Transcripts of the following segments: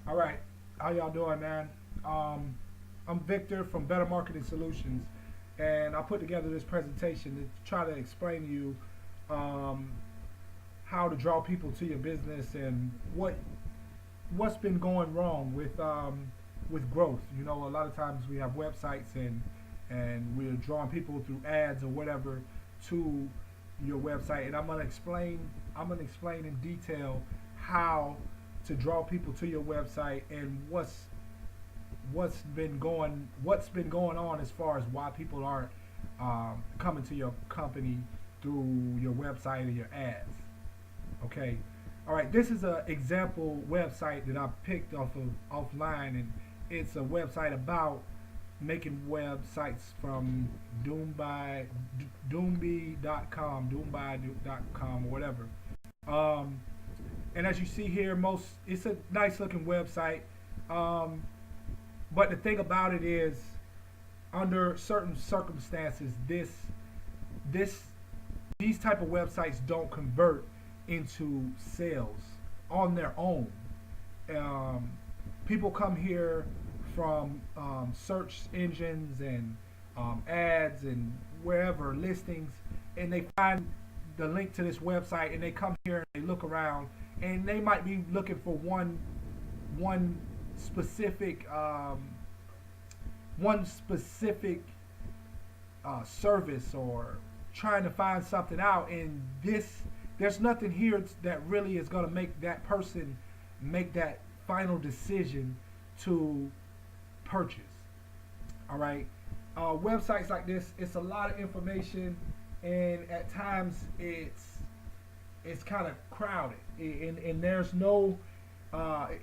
All right, how y'all doing, man? Um, I'm Victor from Better Marketing Solutions, and I put together this presentation to try to explain to you um, how to draw people to your business and what's been going wrong with growth. You know, a lot of times we have websites and we're drawing people through ads or whatever to your website, and I'm gonna explain in detail how to draw people to your website and what's been going on as far as why people aren't coming to your company through your website or your ads. Okay. All right. This is an example website that I picked off of offline, and it's a website about making websites from Doomby.com or whatever. Um, and as you see here, it's a nice looking website. Um, but the thing about it is, under certain circumstances, this these type of websites don't convert into sales on their own. Um, People come here from search engines and ads and wherever listings, and they find the link to this website, and they come here and they look around, and they might be looking for one specific one specific service, or trying to find something out, and there's nothing here that really is going to make that person make that final decision to purchase. All right. Websites like this, it's a lot of information, and at times it's kind of crowded, and there's no I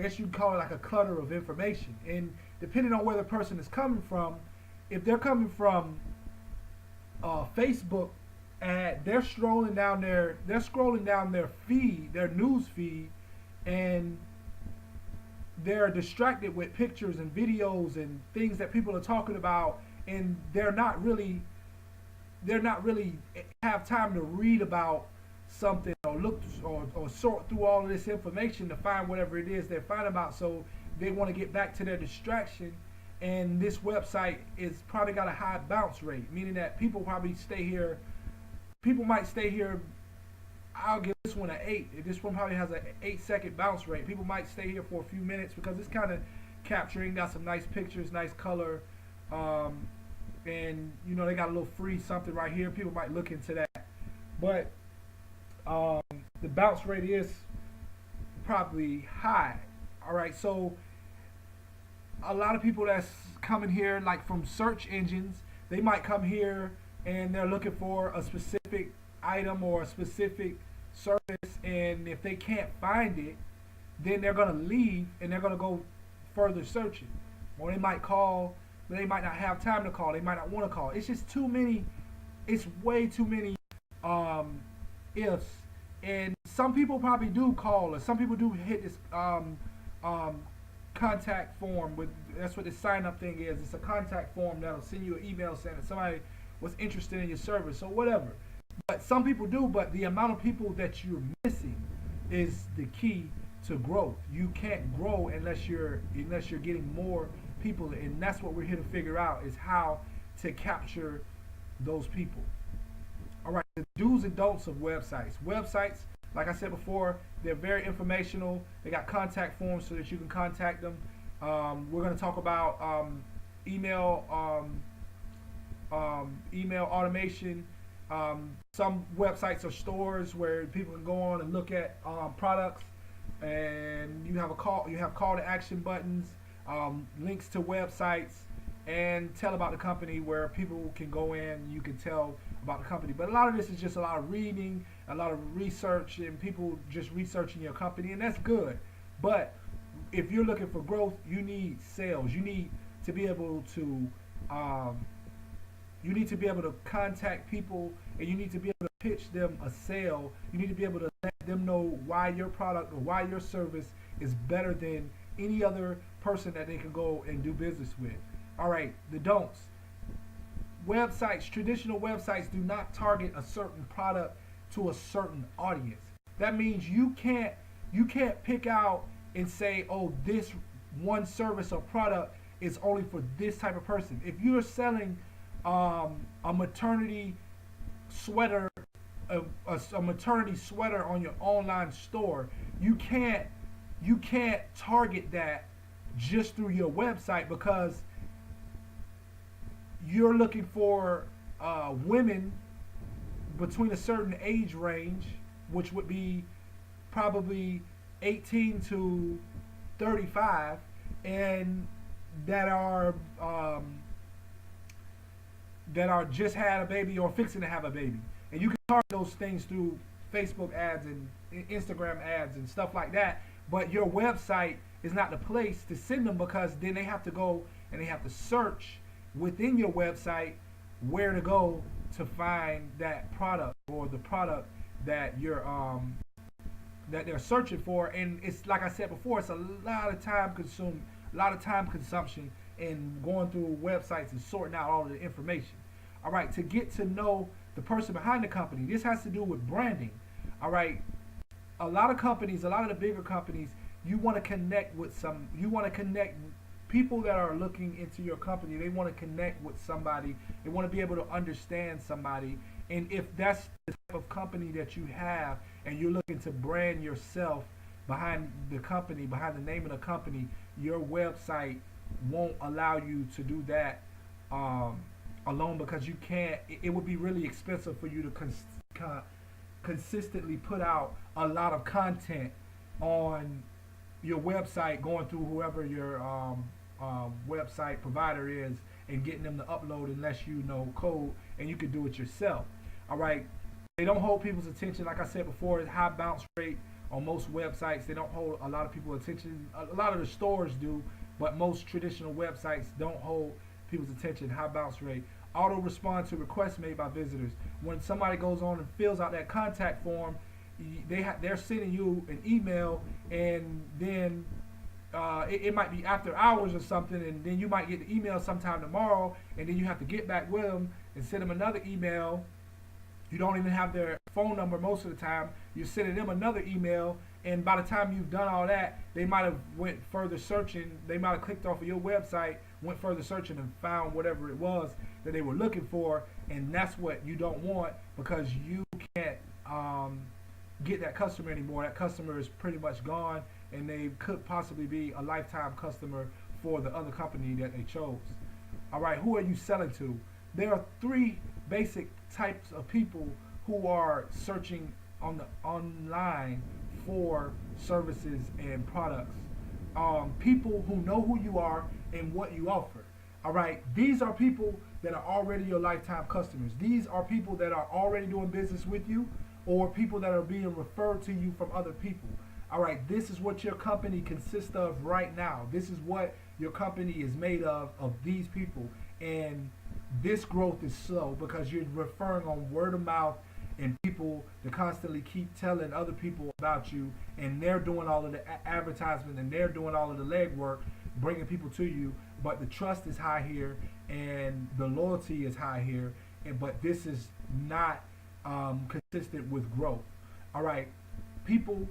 guess you'd call it like a clutter of information. And depending on where the person is coming from, if they're coming from Facebook ad, they're scrolling down their feed, their news feed, and they're distracted with pictures and videos and things that people are talking about, and they're not really have time to read about something, or look, or sort through all of this information to find whatever it is they're finding about. So they want to get back to their distraction, and this website is probably got a high bounce rate, meaning that people might stay here. I'll give this one an 8. This one probably has an 8-second bounce rate. People might stay here for a few minutes because it's kind of capturing, got some nice pictures, nice color, and they got a little free something right here. People might look into that, but um, the bounce rate is probably high. All right, so a lot of people that's coming here, like from search engines, they might come here and they're looking for a specific item or a specific service, and if they can't find it, then they're gonna leave and they're gonna go further searching. Or they might call, but they might not have time to call. They might not want to call. It's just too many. It's way too many um, ifs. And some people probably do call, or some people do hit this um, contact form. That's what the sign up thing is. It's a contact form that'll send you an email saying that somebody was interested in your service or whatever. But some people do. But the amount of people that you're missing is the key to growth. You can't grow unless you're getting more people, and that's what we're here to figure out, is how to capture those people. All right, the do's and don'ts of websites. Websites, like I said before, they're very informational. They got contact forms so that you can contact them. We're going to talk about email, email automation. Some websites are stores where people can go on and look at products, and you have call to action buttons, links to websites, and tell about the company where people can go in. You can tell about the company, but a lot of this is just a lot of reading, a lot of research, and people just researching your company, and that's good. But if you're looking for growth, you need sales. To be able to um, you need to be able to contact people, and you need to be able to pitch them a sale. You need to be able to let them know why your product or why your service is better than any other person that they can go and do business with. All right, the don'ts. Traditional websites do not target a certain product to a certain audience. That means you can't pick out and say, oh, this one service or product is only for this type of person. If you're selling a maternity sweater, a maternity sweater on your online store, you can't target that just through your website, because you're looking for women between a certain age range, which would be probably 18 to 35, and that are just had a baby or fixing to have a baby. And you can target those things through Facebook ads and Instagram ads and stuff like that. But your website is not the place to send them, because then they have to go and they have to search within your website where to go to find that product, or the product that you're that they're searching for. And it's like I said before, it's a lot of time consumption in going through websites and sorting out all of the information. All right, to get to know the person behind the company, this has to do with branding. All right, a lot of companies, a lot of the bigger companies, you want to connect with people that are looking into your company. They want to connect with somebody. They want to be able to understand somebody. And if that's the type of company that you have, and you're looking to brand yourself behind the company, behind the name of the company, your website won't allow you to do that alone, because you can't. It would be really expensive for you to consistently put out a lot of content on your website, going through whoever your website provider is and getting them to upload, unless you know code and you can do it yourself. All right, they don't hold people's attention. Like I said before, high bounce rate on most websites. They don't hold a lot of people's attention. A lot of the stores do, but most traditional websites don't hold people's attention. High bounce rate. Auto respond to requests made by visitors. When somebody goes on and fills out that contact form, they're sending you an email, and then it might be after hours or something, and then you might get the email sometime tomorrow, and then you have to get back with them and send them another email. You don't even have their phone number most of the time. You're sending them another email, and by the time you've done all that, they might have went further searching. They might have clicked off of your website, went further searching, and found whatever it was that they were looking for, and that's what you don't want, because you can't get that customer anymore. That customer is pretty much gone, and they could possibly be a lifetime customer for the other company that they chose. All right, who are you selling to? There are three basic types of people who are searching on the online for services and products. People who know who you are and what you offer. All right, these are people that are already your lifetime customers. These are people that are already doing business with you, or people that are being referred to you from other people. All right, this is what your company consists of right now. This is what your company is made of these people. And this growth is slow because you're referring on word of mouth, and people to constantly keep telling other people about you, and they're doing all of the advertisement, and they're doing all of the legwork, bringing people to you. But the trust is high here, and the loyalty is high here, but this is not consistent with growth. All right, people.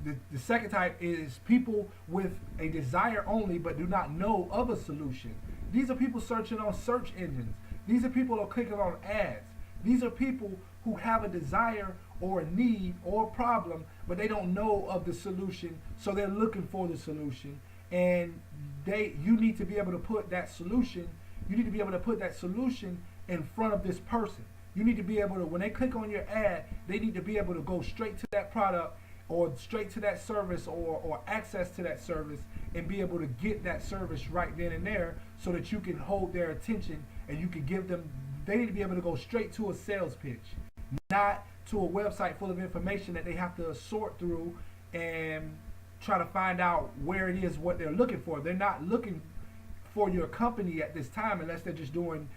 The second type is people with a desire only, but do not know of a solution. These are people searching on search engines. These are people who are clicking on ads. These are people who have a desire or a need or a problem, but they don't know of the solution, so they're looking for the solution. And you need to be able to put that solution. You need to be able to put that solution in front of this person. You need to be able to, when they click on your ad, they need to be able to go straight to that product, or straight to that service, or access to that service, and be able to get that service right then and there, so that you can hold their attention, and you can give them. They need to be able to go straight to a sales pitch, not to a website full of information that they have to sort through and try to find out where it is what they're looking for. They're not looking for your company at this time, unless they're just doing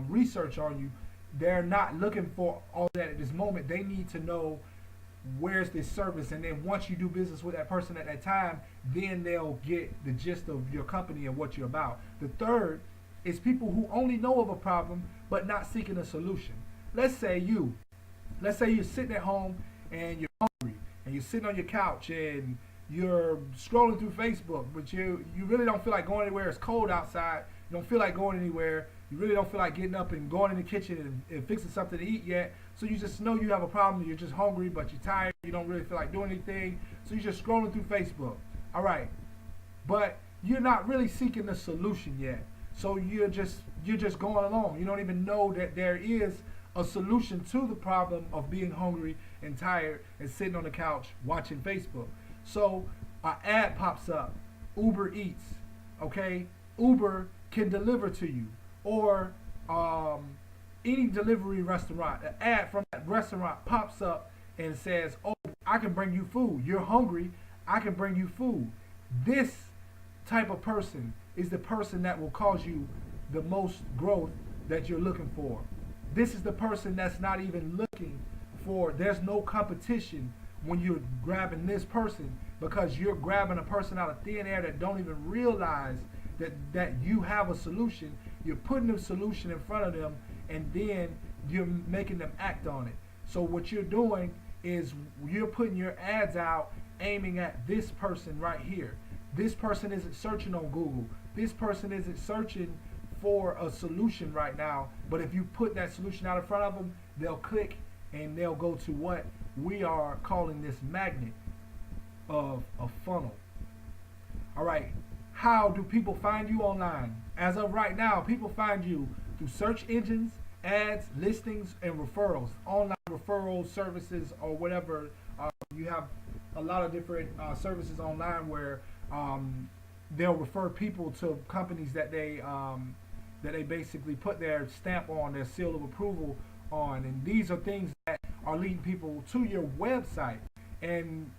research on you. They're not looking for all that at this moment. They need to know, where's this service? And then once you do business with that person at that time, then they'll get the gist of your company and what you're about. The third is people who only know of a problem but not seeking a solution. Let's say you're sitting at home and you're hungry, and you're sitting on your couch, and you're scrolling through Facebook, but you really don't feel like going anywhere. It's cold outside. You don't feel like going anywhere. You really don't feel like getting up and going in the kitchen and fixing something to eat yet. So you just know you have a problem. You're just hungry, but you're tired. You don't really feel like doing anything. So you're just scrolling through Facebook. All right, but you're not really seeking the solution yet. So you're just going along. You don't even know that there is a solution to the problem of being hungry and tired and sitting on the couch watching Facebook. So an ad pops up, Uber Eats, okay? Uber can deliver to you, or any delivery restaurant. An ad from that restaurant pops up and says, "Oh, I can bring you food. You're hungry. I can bring you food." This type of person is the person that will cause you the most growth that you're looking for. This is the person that's not even looking for, there's no competition when you're grabbing this person, because you're grabbing a person out of thin air that don't even realize that you have a solution. You're putting the solution in front of them, and then you're making them act on it. So what you're doing is you're putting your ads out aiming at this person right here. This person isn't searching on Google. This person isn't searching for a solution right now, but if you put that solution out in front of them, they'll click and they'll go to what we are calling this magnet of a funnel. All right, how do people find you online? As of right now, people find you through search engines, ads, listings, and referrals, online referral services, or whatever. You have a lot of different services online where they'll refer people to companies that they basically put their stamp on, their seal of approval on, and these are things that are leading people to your website, and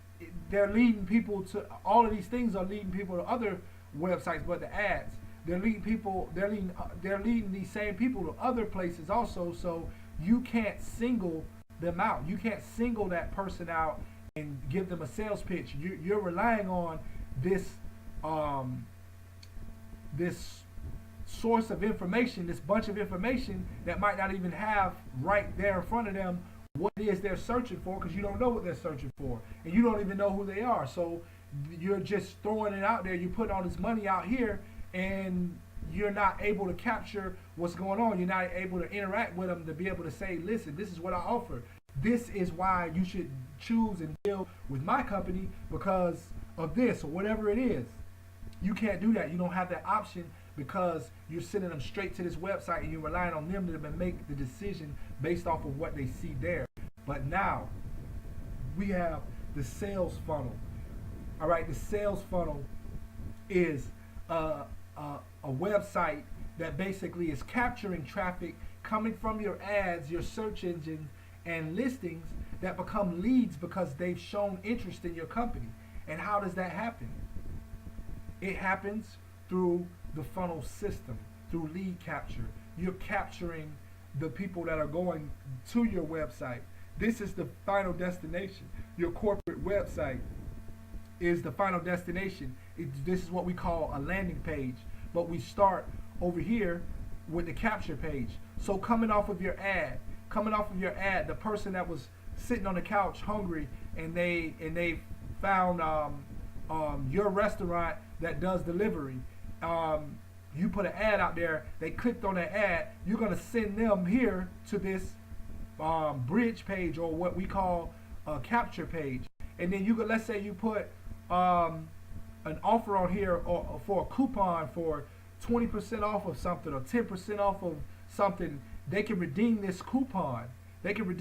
they're leading people to, all of these things are leading people to other websites, but the ads, they're leading these same people to other places also. So you can't single them out. You can't single that person out and give them a sales pitch. You're relying on this this source of information, this bunch of information that might not even have right there in front of them what it is they're searching for, because you don't know what they're searching for, and you don't even know who they are. So you're just throwing it out there. You put all this money out here, and you're not able to capture what's going on. You're not able to interact with them to be able to say, listen, this is what I offer. This is why you should choose and deal with my company because of this, or whatever it is. You can't do that. You don't have that option, because you're sending them straight to this website and you're relying on them to make the decision based off of what they see there. But now we have the sales funnel. All right, the sales funnel is a website that basically is capturing traffic coming from your ads, your search engine, and listings that become leads because they've shown interest in your company. And how does that happen? It happens through the funnel system, through lead capture. You're capturing the people that are going to your website. This is the final destination. Your corporate website is the final destination. This is what we call a landing page. But we start over here with the capture page. So coming off of your ad, the person that was sitting on the couch hungry, and they found your restaurant that does delivery. You put an ad out there, they clicked on that ad, you're going to send them here to this bridge page, or what we call a capture page. And then you could, let's say you put an offer on here or for a coupon for 20% off of something or 10% off of something. They can redeem this coupon. They can redeem